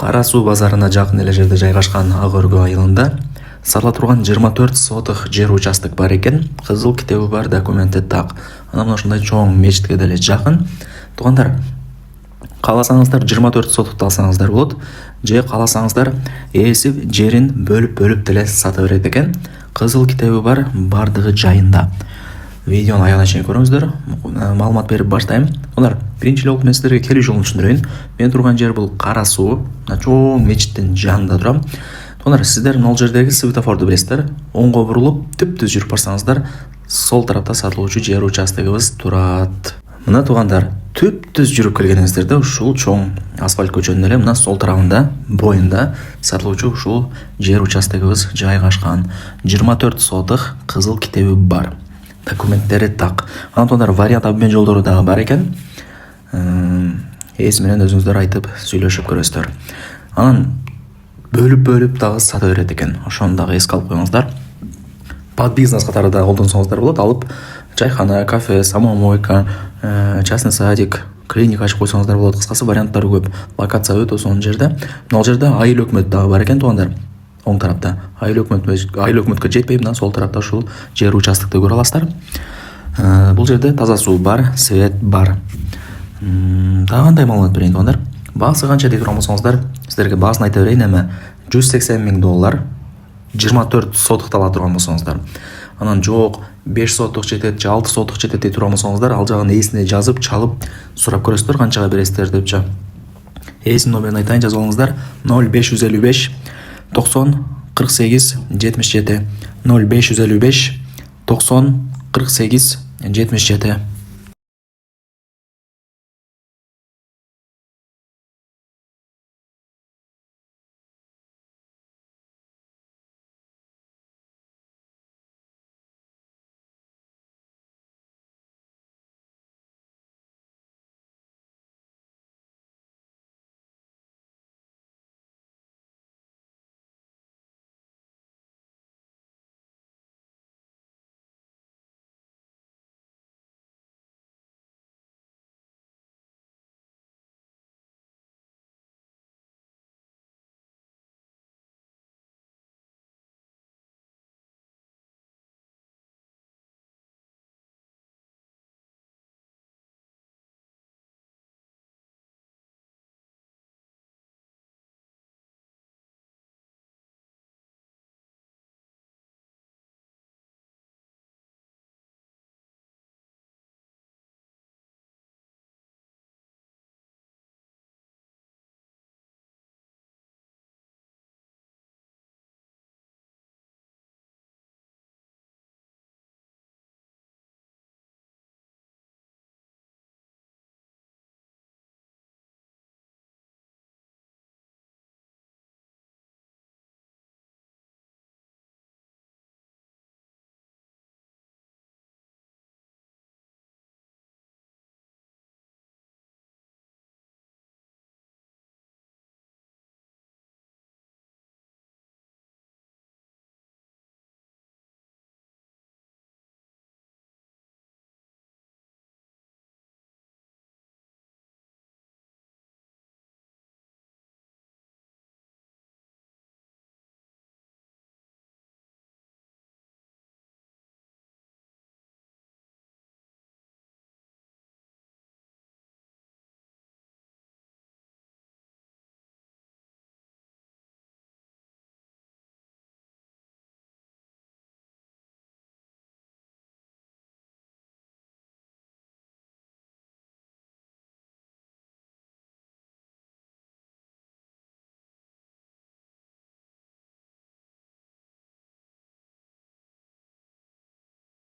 Кара суу базарына жакын эле жерде жайгашкан Ак Өргө айылында сала турган 24 сотых жер участок бар экен. Кызыл китеби бар, документи так. Анан ушундай чоң мечитке деле жакын. Туугандар, кааласаңыздар 24 сотукты алсаңыздар болот. Же кааласаңыздар ээси жерин бөлүп деле сата берет экен. Кызыл китеби бар, бардыгы жайында. Видеону аягына чейин көрүңүздөр. Маалымат берип баштайм. Олар биринчи эле мен силерге келүү жолун түшүндүрөйүн. Мен турган жер бул Кара суу, чоң мечиттин жанында турам. Туугандар, сиздер могул жердеги светофорду билесиздер. Оңго бурулуп, түптүз жүрүп барсаңыздар, сол тарапта сатылуучу жер участогубуз турат. Мына туугандар, түптүз жүрүп келгениңиздерде ушул чоң асфальт көчөнүн эле мына сол тарабында, боюнда сатылуучу ушул жер участогубуз жайгашкан. 24 сотых кызыл китеби бар. Документтери так. Анан туугандар, вариант обмен жолдору дагы бар экен. Ээси менен өзүңүздөр айтып сүйлөшүп көрөсүздөр. Анан бөлүп дагы сата берет экен. Ошону дагы эске алып коюңуздар. Под бизнес катары да колдонсоңуздар болот. Алып чайхана, кафе, самомойка, частный садик, клиника ачып койсоңуздар болот. Кыскасы варианттары көп. Локация өтө сонун жерде. Могул жерде айыл өкмөт дагы бар экен туугандар. Оң тарапта айыл өкмөткө жетпей мына сол тарапта ушул жер участокты көрө аласыздар. Бул жерде таза суу бар, свет бар. Дагы кандай маалымат берейин туугандар? Баасы канча дей турган болсоңуздар, сиздерге баасын айта берейин, эми $180,000 24 сотукты ала турган болсоңуздар. Анан жок 5 сотук жетет же 6 сотук жетет дей турган болсоңуздар, ал жагын ээсине жазып, чалып сурап көрөсүздөр канчага бересиздер депчи. Ээсинин номерин айтайын, жазып алыңыздар. 0555 90 48 77 0555 90 48 77.